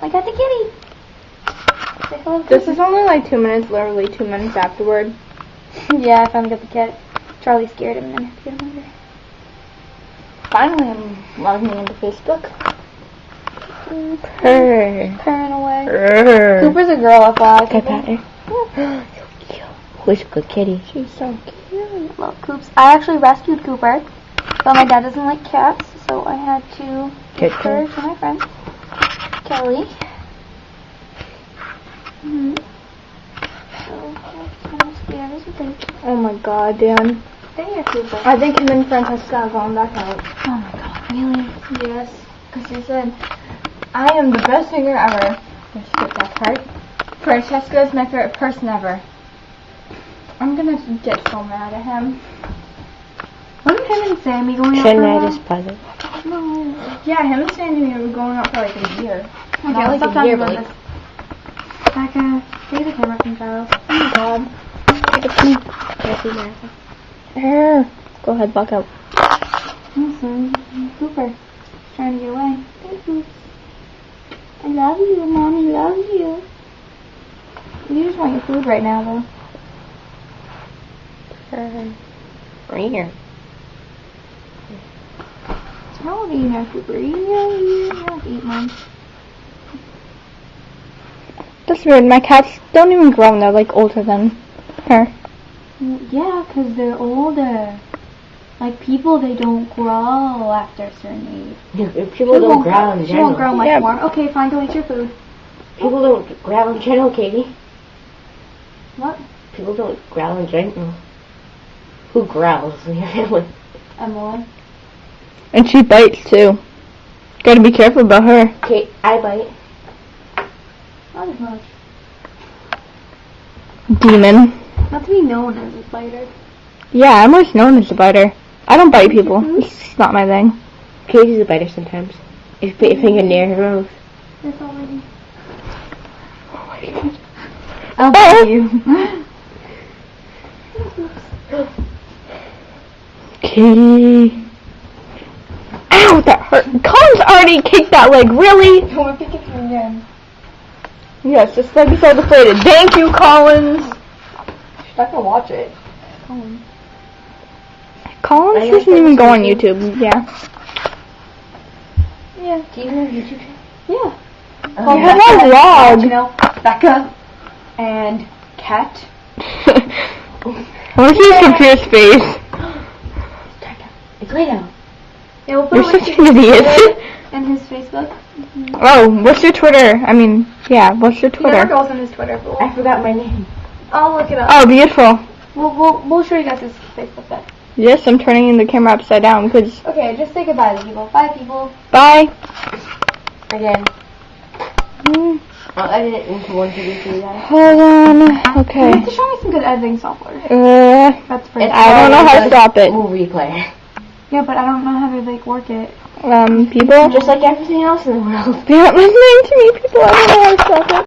I got the kitty. Say hello. This is only like 2 minutes, literally 2 minutes afterward. Yeah, I finally got the cat. Charlie scared him and then I had to get him over. Finally, I'm logging into Facebook. Purring away. Purr. Cooper's a girl, I thought. Can I pat her? So cute. Who's a good kitty? She's so cute. Love Coops. I actually rescued Cooper, but my dad doesn't like cats, so I had to give her to my friend, Kelly. So, that's kind of scary, isn't it? Oh my god, Dan. Stay here, Cooper. I think him and Francesca are going back out. Oh my god, really? Yes, because he said, I am the best singer ever. Let's skip that part. Francesca is my favorite person ever. I'm gonna get so mad at him. Wasn't him and Sammy going out for a while? No. Yeah, him and Sandy were going out for like a year. Okay, Not let's like stop a year, talking but about this. Becca, take the camera from Charles. Oh my god. Take a peek. Can I see that? Go ahead, buck up. Awesome. Cooper, trying to get away. Thank you. I love you, Mommy loves you. You just want your food right now, though. Right here. How old are you now, Cooper? You don't eat much. That's weird. My cats don't even grow. They're like older than her. Yeah, because they're older. Like people, they don't grow after a certain age. Yeah, people don't growl in general. She won't grow much more. Okay, fine, go eat your food. People don't growl in general, Katie. What? People don't growl in general. Who growls in your family? Emily. And she bites too. Gotta be careful about her. Kate, I bite. Not as much. Demon. Not to be known as a biter. Yeah, I'm always known as a biter. I don't bite people. It's not my thing. Katie's a biter sometimes. If you put your finger near her mouth. That's already. Oh my god. I'll bite you. Katie. Ow, that hurt. Colin's already kicked that leg. Really? Don't want to pick it again. Yes, just like you said, deflated. Thank you, Collins. She's not gonna watch it. Collins doesn't even go on YouTube. Yeah. Yeah. Do you have a YouTube channel? Yeah. You have a vlog. You know, Becca and Kat. I want to see Computer's face. It's way down. Yeah, we'll put You're a link such to an his idiot. Twitter and his Facebook. Oh, what's your Twitter? I mean, yeah, what's your He never Twitter? goes on his Twitter. But I forgot my name. I'll look it up. Oh, beautiful. We'll show you guys his Facebook then. Yes, I'm turning the camera upside down because. Okay, just say goodbye to people. Bye, people. Bye. Again. I'll edit it into one video for you guys. Hold on. You have Okay. to show me some good editing software. That's pretty. I don't know how to stop it. Movie player. Yeah, but I don't know how to like work it. People. Just like everything else in the world. They're not listening to me, people. I don't know how to stop it.